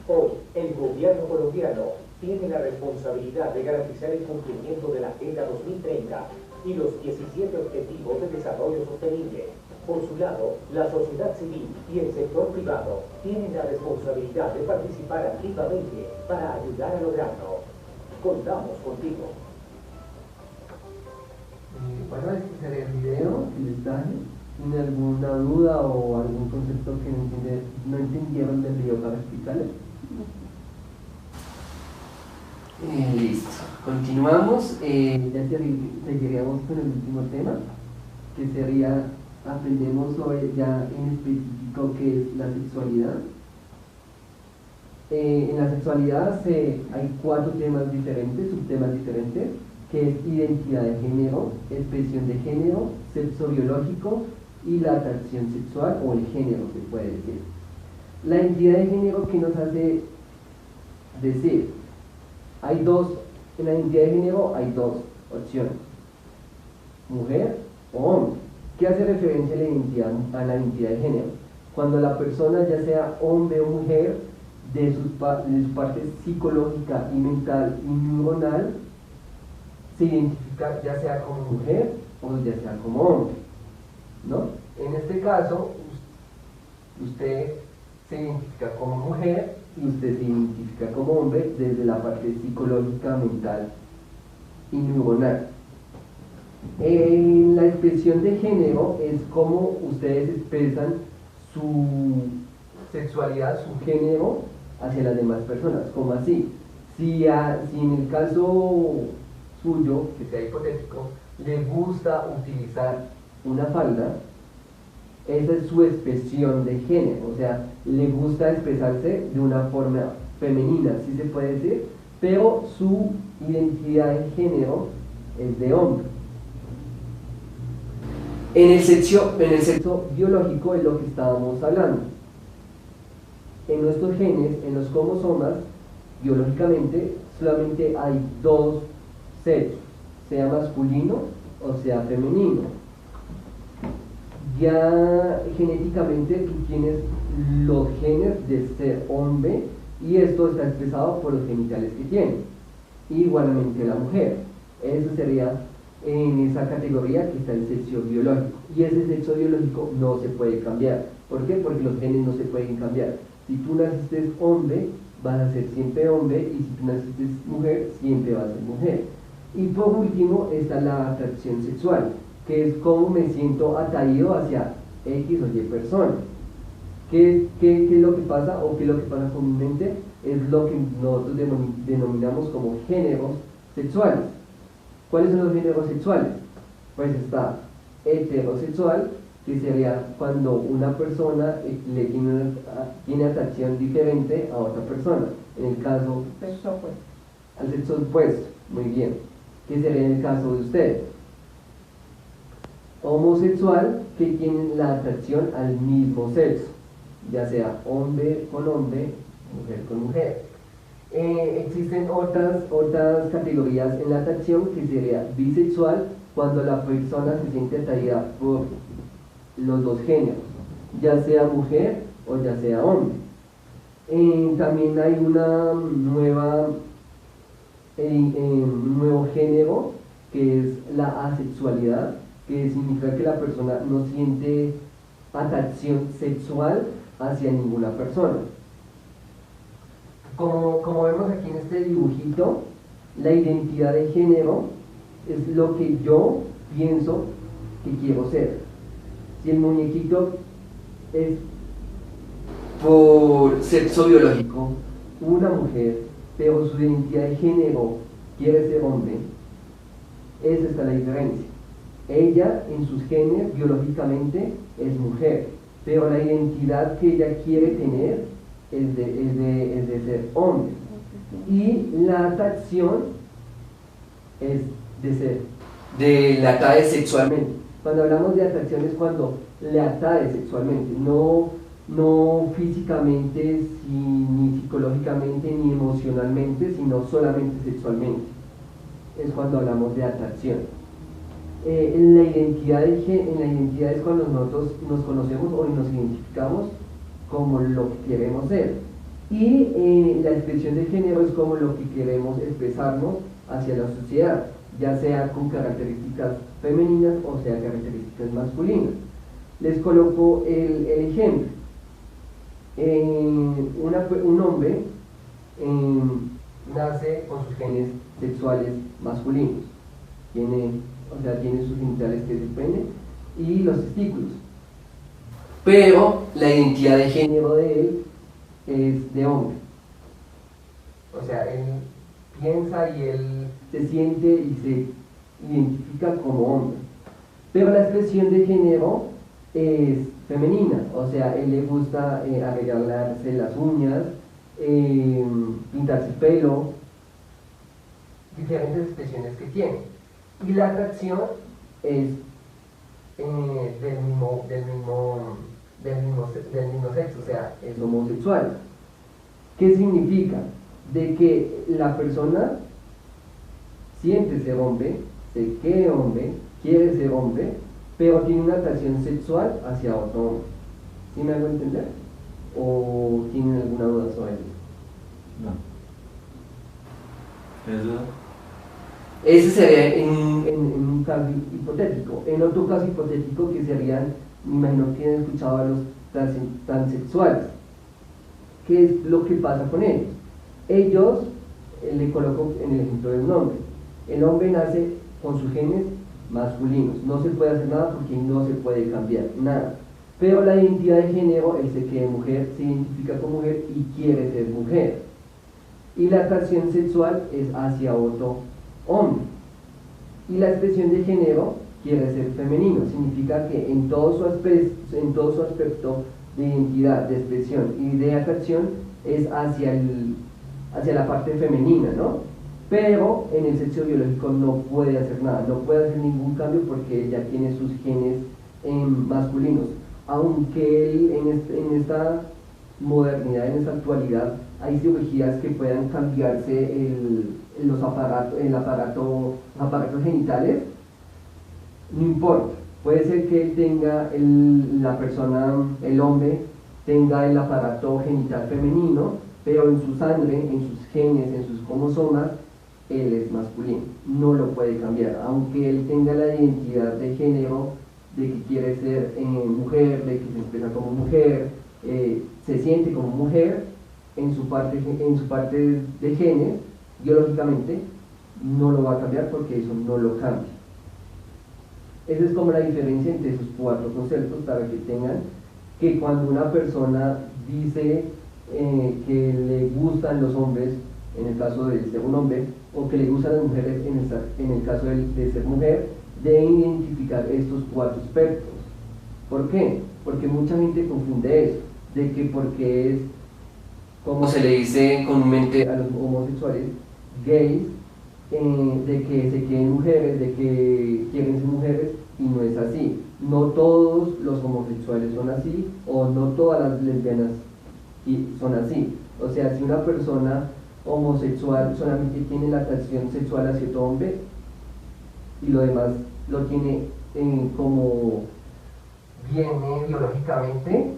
Hoy, el gobierno colombiano tiene la responsabilidad de garantizar el cumplimiento de la Agenda 2030 y los 17 Objetivos de Desarrollo Sostenible. Por su lado, la sociedad civil y el sector privado tienen la responsabilidad de participar activamente para ayudar a lograrlo. Contamos contigo. Bueno, este sería el video que les traje. ¿Tienen alguna duda o algún concepto que no entendieron del video para explicarles? Listo. Continuamos. Ya seguiríamos con el último tema, que sería, aprendemos sobre ya en específico qué es la sexualidad. En la sexualidad hay 4 temas diferentes, subtemas diferentes, que es identidad de género, expresión de género, sexo biológico y la atracción sexual, o el género se puede decir. La identidad de género, que nos hace decir, en la identidad de género hay 2 opciones, mujer o hombre. ¿Qué hace referencia a la identidad de género? Cuando la persona, ya sea hombre o mujer, de su parte psicológica y mental y neuronal, se identifica ya sea como mujer o ya sea como hombre, ¿no? En este caso, usted se identifica como mujer y usted se identifica como hombre desde la parte psicológica, mental y neuronal. La expresión de género es como ustedes expresan su sexualidad, su género hacia las demás personas. ¿Cómo así? Si en el caso suyo, que sea hipotético, le gusta utilizar una falda, esa es su expresión de género, o sea, le gusta expresarse de una forma femenina, así se puede decir, pero su identidad de género es de hombre. En el sexo biológico es lo que estábamos hablando. En nuestros genes, en los cromosomas, biológicamente solamente hay 2 sexos, sea masculino o sea femenino. ya genéticamente tú tienes los genes de ser hombre y esto está expresado por los genitales que tiene. Igualmente la mujer. Eso sería en esa categoría que está el sexo biológico. Y ese sexo biológico no se puede cambiar. ¿Por qué? Porque los genes no se pueden cambiar. Si tú naciste hombre, vas a ser siempre hombre, y si tú naciste mujer, siempre vas a ser mujer. Y por último está la atracción sexual, que es cómo me siento atraído hacia X o Y persona. ¿Qué es lo que pasa o qué es lo que pasa comúnmente? Es lo que nosotros denominamos como géneros sexuales. ¿Cuáles son los géneros sexuales? Pues está heterosexual, que sería cuando una persona tiene atracción diferente a otra persona. En el caso, Sexo opuesto. al sexo opuesto, muy bien. ¿Qué sería en el caso de ustedes? Homosexual, que tienen la atracción al mismo sexo, ya sea hombre con hombre, mujer con mujer. Existen otras categorías en la atracción, que sería bisexual, cuando la persona se siente atraída por los dos géneros, ya sea mujer o ya sea hombre. También hay un nuevo género, que es la asexualidad, que significa que la persona no siente atracción sexual hacia ninguna persona. Como vemos aquí en este dibujito, la identidad de género es lo que yo pienso que quiero ser. Si el muñequito es por sexo biológico una mujer, pero su identidad de género quiere ser hombre, esa está la diferencia. Ella en sus genes biológicamente es mujer, pero la identidad que ella quiere tener es de ser hombre. Y la atracción es la atrae sexualmente. Cuando hablamos de atracción es cuando le atrae sexualmente, no físicamente, ni psicológicamente, ni emocionalmente, sino solamente sexualmente. Es cuando hablamos de atracción. En la identidad es cuando nosotros nos conocemos o nos identificamos como lo que queremos ser. Y la expresión de género es como lo que queremos expresarnos hacia la sociedad, ya sea con características femeninas o sea características masculinas. Les coloco el ejemplo. Un hombre nace con sus genes sexuales masculinos, tiene sus genitales, que es el pene, y los testículos, pero la identidad de género de él es de hombre. O sea, él piensa y él se siente y se identifica como hombre, pero la expresión de género es femenina. O sea, él le gusta arreglarse las uñas, pintarse el pelo, diferentes expresiones que tiene. Y la atracción es del mismo sexo, o sea, es homosexual. ¿Qué significa? De que la persona siente ser hombre, se cree hombre, quiere ser hombre, pero tiene una atracción sexual hacia otro hombre. ¿Sí me hago entender? ¿O tienen alguna duda sobre eso? No. Eso. Ese sería en un caso hipotético. En otro caso hipotético, que serían, me imagino que han escuchado a los transexuales. ¿Qué es lo que pasa con ellos? Ellos, le coloco en el ejemplo del hombre. El hombre nace con sus genes masculinos, no se puede hacer nada porque no se puede cambiar nada. Pero la identidad de género, él se cree mujer, se identifica como mujer y quiere ser mujer. Y la atracción sexual es hacia otro hombre. Y la expresión de género quiere ser femenino, significa que en todo su aspecto de identidad, de expresión y de atracción es hacia la parte femenina, ¿no? Pero en el sexo biológico no puede hacer nada, no puede hacer ningún cambio porque ya tiene sus genes masculinos. Aunque él, en esta modernidad, en esta actualidad, hay cirugías que puedan cambiarse los aparatos genitales, no importa, Puede ser que él tenga, la persona, el hombre, tenga el aparato genital femenino, pero en su sangre, en sus genes, en sus cromosomas, él es masculino. No lo puede cambiar. Aunque él tenga la identidad de género, de que quiere ser mujer, de que se expresa como mujer, se siente como mujer, en su parte de genes, biológicamente, no lo va a cambiar porque eso no lo cambia. Esa es como la diferencia entre esos cuatro conceptos, para que tengan que cuando una persona dice que le gustan los hombres, en el caso de ser un hombre, o que le gustan las mujeres en el caso de ser mujer, deben identificar estos cuatro aspectos. ¿Por qué? Porque mucha gente confunde eso, de que porque es, como se le dice comúnmente a los homosexuales, gays, de que se quieren mujeres, de que quieren ser mujeres, y no es así. No todos los homosexuales son así, o no todas las lesbianas son así. O sea, si una persona homosexual solamente tiene la atracción sexual hacia otro hombre y lo demás lo tiene como viene biológicamente,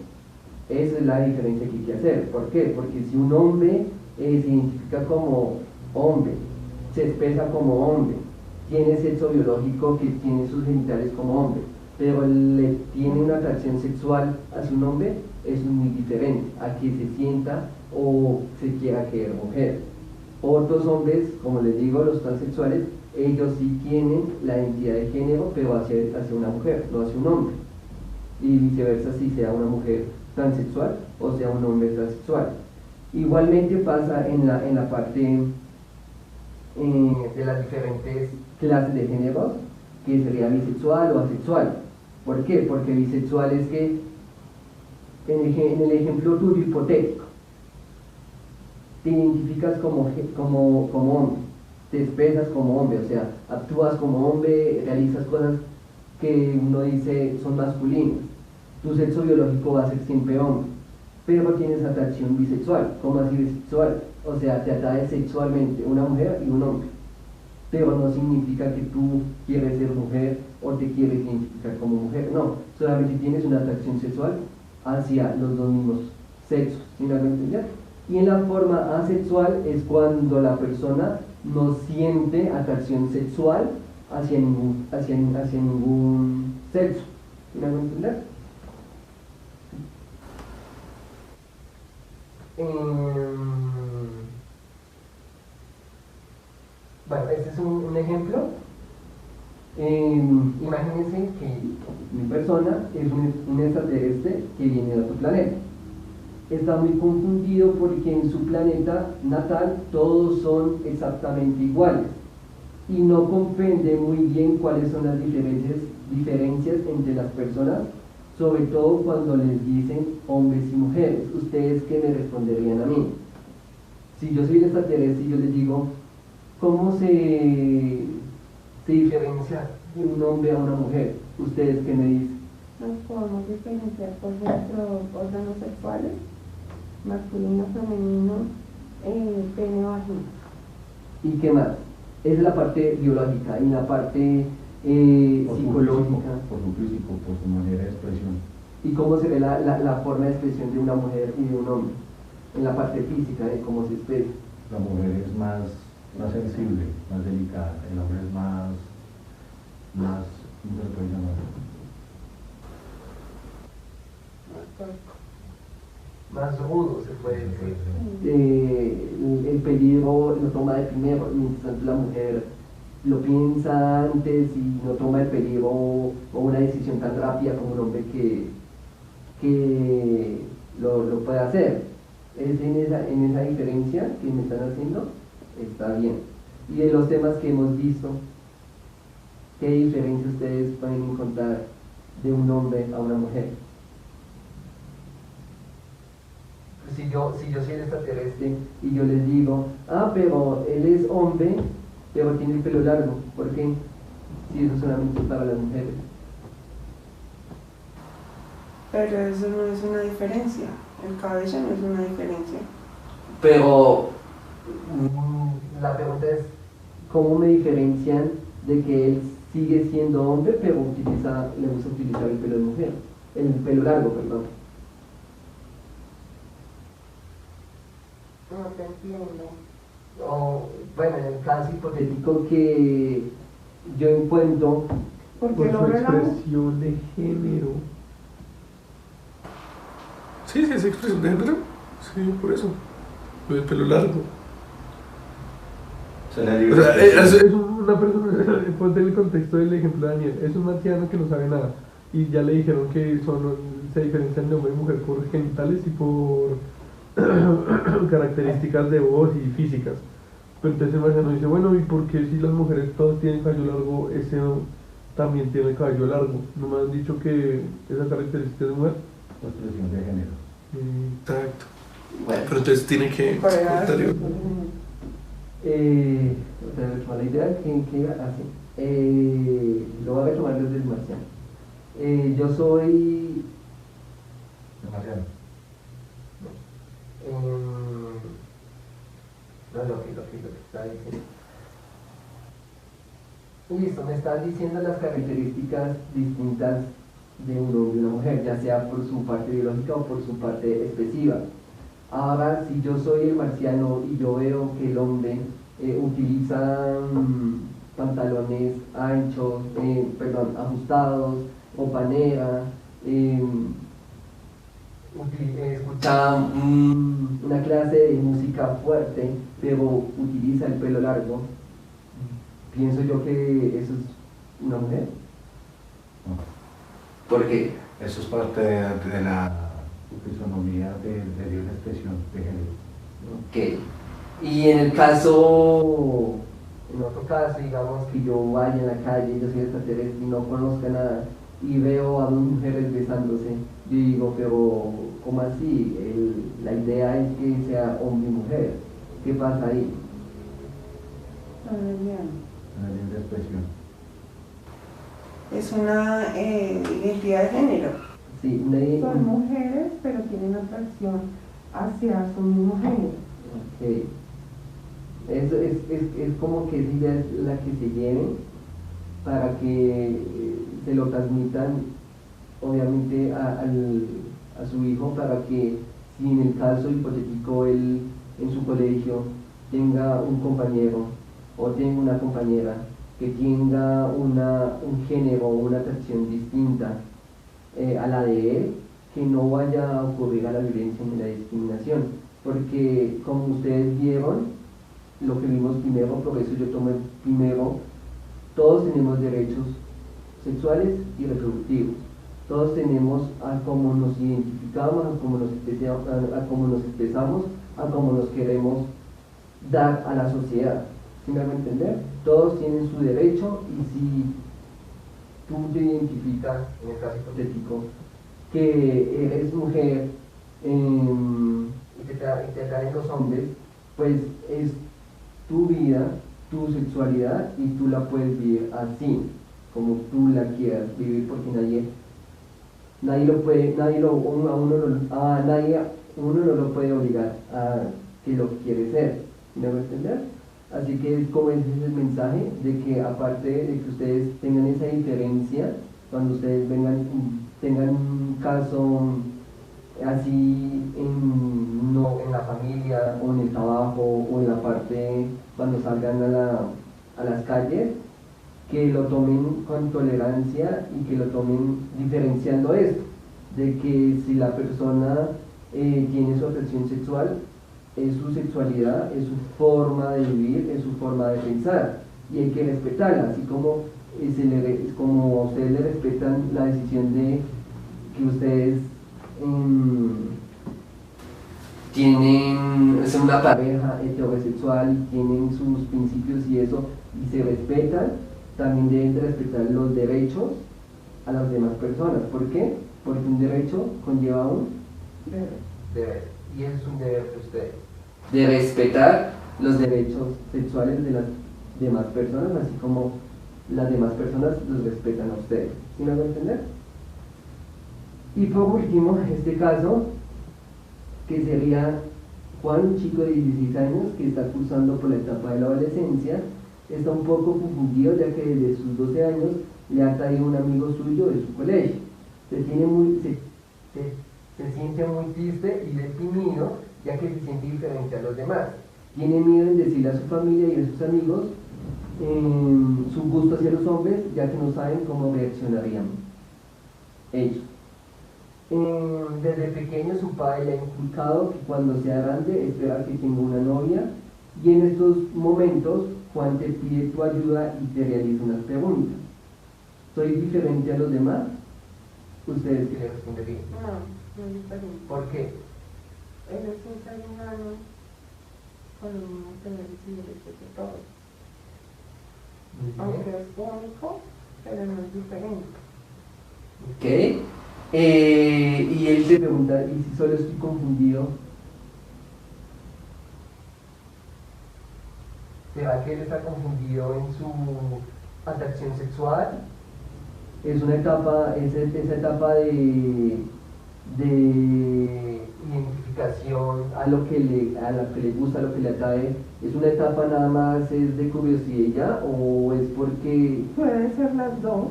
esa es la diferencia que hay que hacer. ¿Por qué? Porque si un hombre se identifica como hombre, se expresa como hombre, tiene sexo biológico, que tiene sus genitales como hombre, pero le tiene una atracción sexual hacia un hombre, eso es muy diferente a que se sienta o se quiera querer mujer. Otros hombres, como les digo, los transexuales, ellos sí tienen la identidad de género, pero hacia una mujer, no hacia un hombre. Y viceversa, si sea una mujer transexual o sea un hombre transexual. Igualmente pasa en la parte de las diferentes clases de géneros, que sería bisexual o asexual. ¿Por qué? Porque bisexual es que, en el ejemplo tuyo hipotético, te identificas como hombre, te expresas como hombre, o sea, actúas como hombre, realizas cosas que uno dice son masculinas. Tu sexo biológico va a ser siempre hombre, pero tienes atracción bisexual. ¿Cómo así bisexual? O sea, te atrae sexualmente una mujer y un hombre, pero no significa que tú quieres ser mujer o te quieres identificar como mujer, no, solamente tienes una atracción sexual hacia los dos mismos sexos, ¿sí me hago entender? Y en la forma asexual es cuando la persona no siente atracción sexual hacia ningún sexo, ¿sí me hago entender? Bueno, este es un ejemplo. Imagínense que mi persona es un extraterrestre que viene de otro planeta. Está muy confundido porque en su planeta natal todos son exactamente iguales y no comprende muy bien cuáles son las diferencias entre las personas, sobre todo cuando les dicen hombres y mujeres. ¿Ustedes qué me responderían a mí? Si yo soy el extraterrestre y yo les digo, ¿cómo se diferencia de un hombre a una mujer? ¿Ustedes qué me dicen? Nos podemos diferenciar por nuestros órganos sexuales, masculino, femenino, pene, vagina. ¿Y qué más? Es la parte biológica y la parte psicológica. Por su físico, por su manera de expresión. ¿Y cómo se ve la forma de expresión de una mujer y de un hombre? En la parte física, de cómo se expresa. La mujer es más sensible, más delicada. El hombre es más ¿cómo se puede llamar? Más rudo, se puede decir. El peligro lo toma de primero, mientras tanto la mujer lo piensa antes y no toma el peligro o una decisión tan rápida como un hombre que lo puede hacer. Es en esa diferencia que me están haciendo, está bien. Y de los temas que hemos visto, ¿qué diferencia ustedes pueden encontrar de un hombre a una mujer? Si yo soy el extraterrestre y yo les digo, pero él es hombre, pero tiene el pelo largo, ¿por qué? Si eso solamente es para las mujeres. Pero eso no es una diferencia, el cabello no es una diferencia. Pero la pregunta es, ¿cómo me diferencian de que él sigue siendo hombre, pero le gusta utilizar el pelo de mujer, el pelo largo, perdón. No te entiendo. O, bueno, en el caso hipotético que yo encuentro, Porque Por el su hombre y la mujer. expresión de género. Sí, sí, es expresión de género. Sí, por eso. Lo del pelo largo. Se le O libre sea, expresión. es una persona, ponte el contexto del ejemplo de Daniel, es un marciano que no sabe nada y ya le dijeron que se diferencian de hombre y mujer por genitales y por características de voz y físicas. Pero entonces el marciano dice, bueno, ¿y por qué si las mujeres todas tienen cabello largo, ese también tiene cabello largo? ¿No me han dicho que esa característica es de mujer? Expresión de género. Exacto. bueno, Pero entonces tiene que Por edad, comentario. otra vez retomar la idea que iba así. Lo voy a retomar desde el marciano. Yo soy Demasiado. no, lo que estaba diciendo. Listo, me estás diciendo las características distintas de un hombre y una mujer, ya sea por su parte biológica o por su parte expresiva. Ahora, si yo soy el marciano y yo veo que el hombre utiliza pantalones anchos, ajustados, ropa negra, escucha una clase de música fuerte, pero utiliza el pelo largo, pienso yo que eso es una mujer. No. ¿Por qué? Eso es parte de la fisonomía de libre expresión de género. Ok. Y en el caso, en otro caso, digamos que yo vaya en la calle, yo soy extraterrestre y no conozca nada, y veo a dos mujeres besándose, yo digo, pero ¿cómo así? La idea es que sea hombre y mujer. ¿Qué pasa ahí? La libre expresión. Es una identidad de género. Sí, Son mujeres, pero tienen atracción hacia su mismo género. Ok. Eso es como que esa idea es la que se lleve para que se lo transmitan obviamente a su hijo, para que si en el caso hipotético él en su colegio tenga un compañero o tenga una compañera que tenga un género o una atracción distinta a la de él, que no vaya a ocurrir a la violencia ni la discriminación, porque como ustedes vieron, lo que vimos primero, por eso yo tomé primero, todos tenemos derechos sexuales y reproductivos, todos tenemos a cómo nos identificamos, a cómo nos expresamos, a cómo nos queremos dar a la sociedad. ¿Sí me hago entender? Todos tienen su derecho, y si tú te identificas, en el caso hipotético, que eres mujer y te atraen los hombres, pues es tu vida, tu sexualidad, y tú la puedes vivir así, como tú la quieras vivir, porque nadie lo puede, uno no lo puede obligar a que lo quiere ser. ¿Me hago entender? Así que es como ese es el mensaje de que, aparte de que ustedes tengan esa diferencia, cuando ustedes tengan un caso así en la familia o en el trabajo o en la parte cuando salgan a las calles, que lo tomen con tolerancia y que lo tomen diferenciando esto, de que si la persona tiene su atracción sexual, es su sexualidad, es su forma de vivir, es su forma de pensar, y hay que respetarla, así como como ustedes le respetan la decisión de que ustedes son una pareja heterosexual y tienen sus principios y eso, y se respetan, también deben de respetar los derechos a las demás personas. ¿Por qué? Porque un derecho conlleva un deber, y ese es un deber de ustedes, de respetar los derechos sexuales de las demás personas, así como las demás personas los respetan a ustedes. ¿Sí me van a entender? Y por último, este caso, que sería Juan, un chico de 16 años que está cursando por la etapa de la adolescencia está un poco confundido ya que desde sus 12 años le ha traído un amigo suyo de su colegio. Se siente muy triste y deprimido ya que se siente diferente a los demás. Tiene miedo en decirle a su familia y a sus amigos su gusto hacia los hombres ya que no saben cómo reaccionarían ellos. Desde pequeño su padre le ha inculcado que cuando sea grande espera que tenga una novia y en estos momentos Juan te pide tu ayuda y te realiza unas preguntas. ¿Soy diferente a los demás? ¿Ustedes qué le responderían? No, no es diferente. ¿Por qué? Él es un ser humano con los mismos deberes y derechos de todos. Muy bien. Aunque es único, pero no es diferente. Ok. Y él te pregunta, ¿y si solo estoy confundido? ¿Será que él está confundido en su atracción sexual? Es una etapa, esa etapa de identificación a lo que le gusta, a lo que le atrae, ¿es una etapa nada más es de curiosidad o es porque... Puede ser las dos,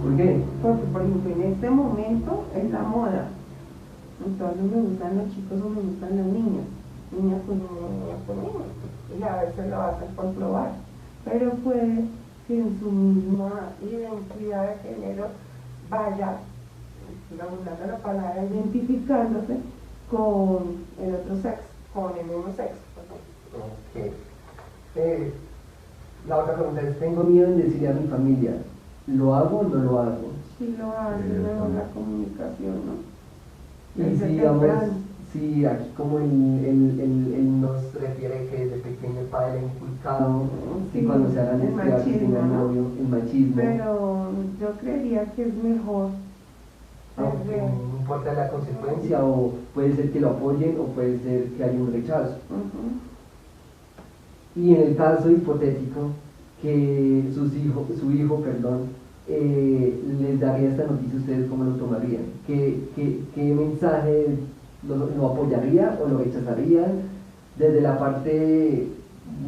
¿Por qué? porque por ejemplo en este momento es la moda. Entonces me gustan los chicos o me gustan las niñas. Niñas con niñas con niños. Y a veces lo hacen por probar. Pero puede que en su misma identidad de género vaya, usando la palabra, identificándose con el otro sexo, con el mismo sexo. Ok. La otra pregunta es, tengo miedo en decirle a mi familia, ¿lo hago o no lo hago? Si lo hace, mejor la comunicación, ¿no? Y Desde si, digamos, temprano. si aquí como él nos refiere que desde pequeño el padre le ha inculcado Sí, que cuando se hagan el estudiar que machismo, tengan ¿no? novio, el machismo, Pero yo creería que es mejor aunque desde... no importa la consecuencia, o puede ser que lo apoyen o puede ser que haya un rechazo. Ujú. Y en el caso hipotético que su hijo, les daría esta noticia, ¿ustedes cómo lo tomarían? ¿Qué mensaje lo apoyaría o lo rechazarían desde la parte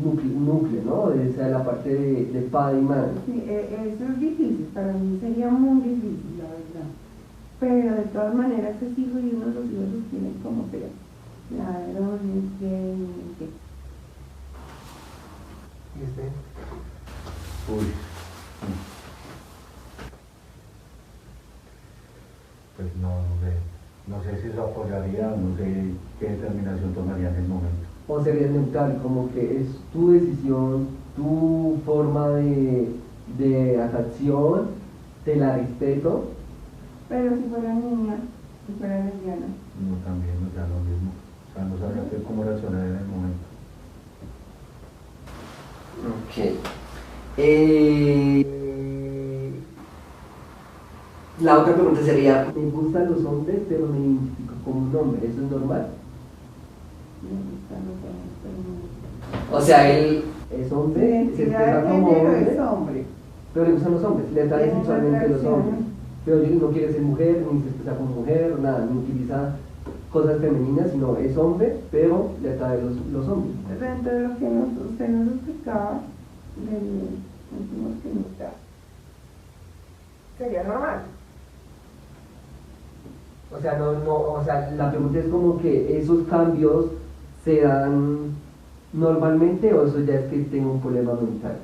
núcleo, ¿no? O sea, la parte de padre y madre. Sí, eso es difícil, para mí sería muy difícil, la verdad. Pero de todas maneras es hijo y uno de los hijos los tiene como sea. Ladrones, que ¿Y usted? Uy. Pues no sé si lo apoyaría, no sé qué determinación tomaría en el momento. ¿O sería neutral, como que es tu decisión, tu forma de atracción, te la respeto? pero si fuera niña, si fuera lesbiana. No, también, o sea, lo mismo. O sea, no sabría cómo reaccionar en el momento. Ok. La otra pregunta sería, me gustan los hombres, pero me identifico como un hombre, ¿eso es normal? Me gustan los hombres, pero no. O sea, él es Su hombre, se identidad expresa de como género hombre, es hombre. pero le gustan los hombres, le atrae Tiene sexualmente los atracción. hombres. Pero él no quiere ser mujer, ni se expresa como mujer, nada, ni utiliza cosas femeninas, sino es hombre, pero le atrae los hombres. Dentro de lo que usted nos explicaba, del último que nos da, sería normal. O sea, o sea, la pregunta es como que esos cambios se dan normalmente o eso ya es que tengo un problema mental.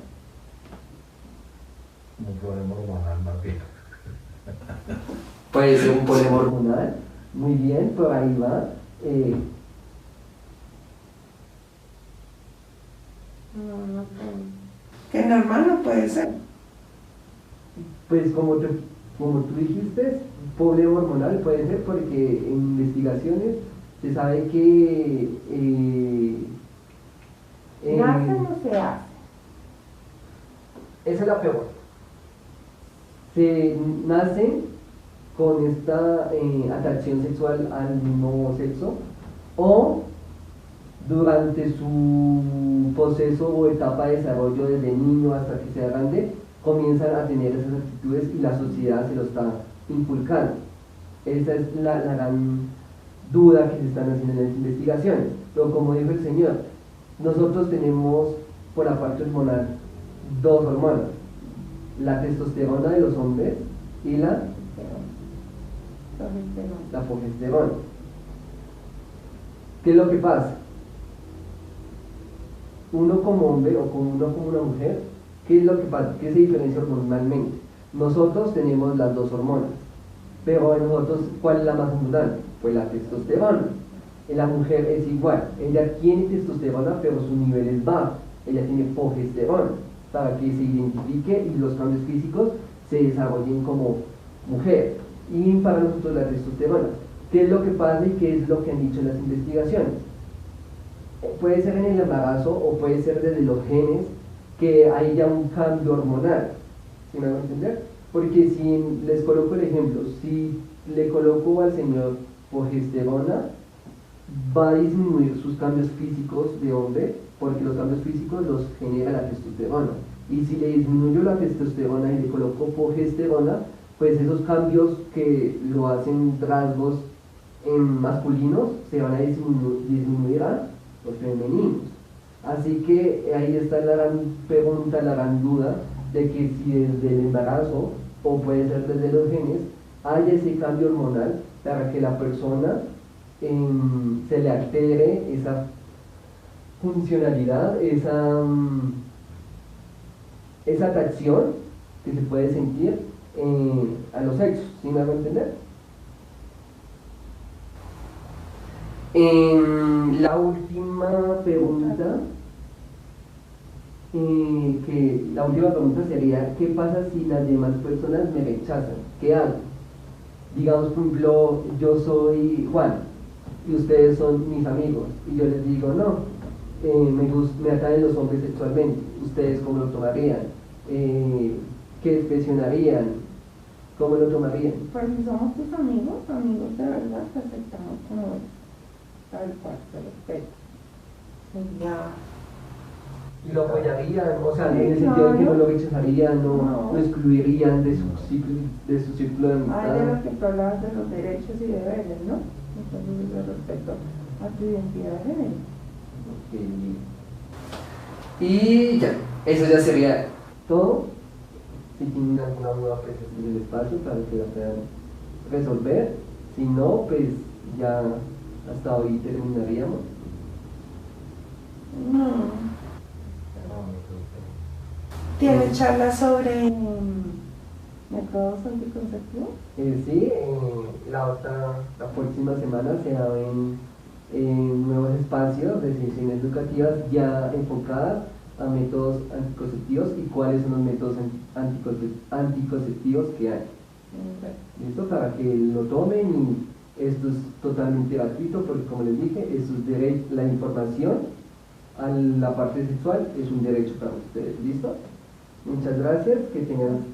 Un problema hormonal más bien. Puede ser un problema hormonal, muy bien, por ahí va. No sé. Que normal no puede ser. Pues como tú dijiste, problema hormonal puede ser porque en investigaciones se sabe que ¿Nace o no se hace? esa es la peor. Se nacen con esta atracción sexual al mismo sexo o durante su proceso o etapa de desarrollo desde niño hasta que sea grande comienzan a tener esas actitudes y la sociedad se lo está inculcando. Esa es la gran duda que se están haciendo en las investigaciones. Pero como dijo el señor, nosotros tenemos por la parte hormonal dos hormonas, la testosterona de los hombres y la progesterona. ¿Qué es lo que pasa? Uno como hombre o uno como una mujer, ¿qué es lo que pasa? ¿Qué se diferencia hormonalmente? Nosotros tenemos las dos hormonas, pero en nosotros, ¿cuál es la más abundante? Pues la testosterona. En la mujer es igual, ella tiene testosterona, pero su nivel es bajo, ella tiene progesterona, para que se identifique y los cambios físicos se desarrollen como mujer. Y para nosotros la testosterona. ¿Qué es lo que pasa y qué es lo que han dicho las investigaciones? Puede ser en el embarazo o puede ser desde los genes que hay ya un cambio hormonal. ¿Sí me van a entender? Porque si les coloco el ejemplo, si le coloco al señor progesterona, va a disminuir sus cambios físicos de hombre, porque los cambios físicos los genera la testosterona. Y si le disminuyo la testosterona y le coloco progesterona, pues esos cambios que lo hacen rasgos en masculinos se van a disminuir a los femeninos. Así que ahí está la gran pregunta, la gran duda de que si desde el embarazo o puede ser desde los genes haya ese cambio hormonal para que la persona se le altere esa funcionalidad, esa atracción que se puede sentir a los sexos. ¿Sí me hago entender? La última pregunta sería: ¿qué pasa si las demás personas me rechazan? ¿Qué hago? Digamos, por ejemplo, yo soy Juan y ustedes son mis amigos y yo les digo, no, me atraen los hombres sexualmente. ¿Ustedes cómo lo tomarían? ¿Qué expresionarían? ¿Cómo lo tomarían? Pues si somos tus amigos de verdad, te aceptamos como tal cual, respeto. ¿Y lo apoyarían? O sea, en el sentido de que no lo rechazarían, no lo excluirían de su círculo de amistad. Hay de lo que tú hablabas de los derechos y deberes, ¿no? Entonces, de respecto a tu identidad de género. Ok. Y ya, eso ya sería todo. Si tienen alguna duda, pues en el espacio para que la puedan resolver. Si no, pues ya hasta hoy terminaríamos. ¿Tiene charlas sobre métodos anticonceptivos? Sí, la próxima semana se abren nuevos espacios de sesiones educativas ya enfocadas a métodos anticonceptivos y cuáles son los métodos anticonceptivos que hay. ¿Listo? Para que lo tomen, y esto es totalmente gratuito porque, como les dije, la información a la parte sexual es un derecho para ustedes. ¿Listo? Muchas gracias, que tengan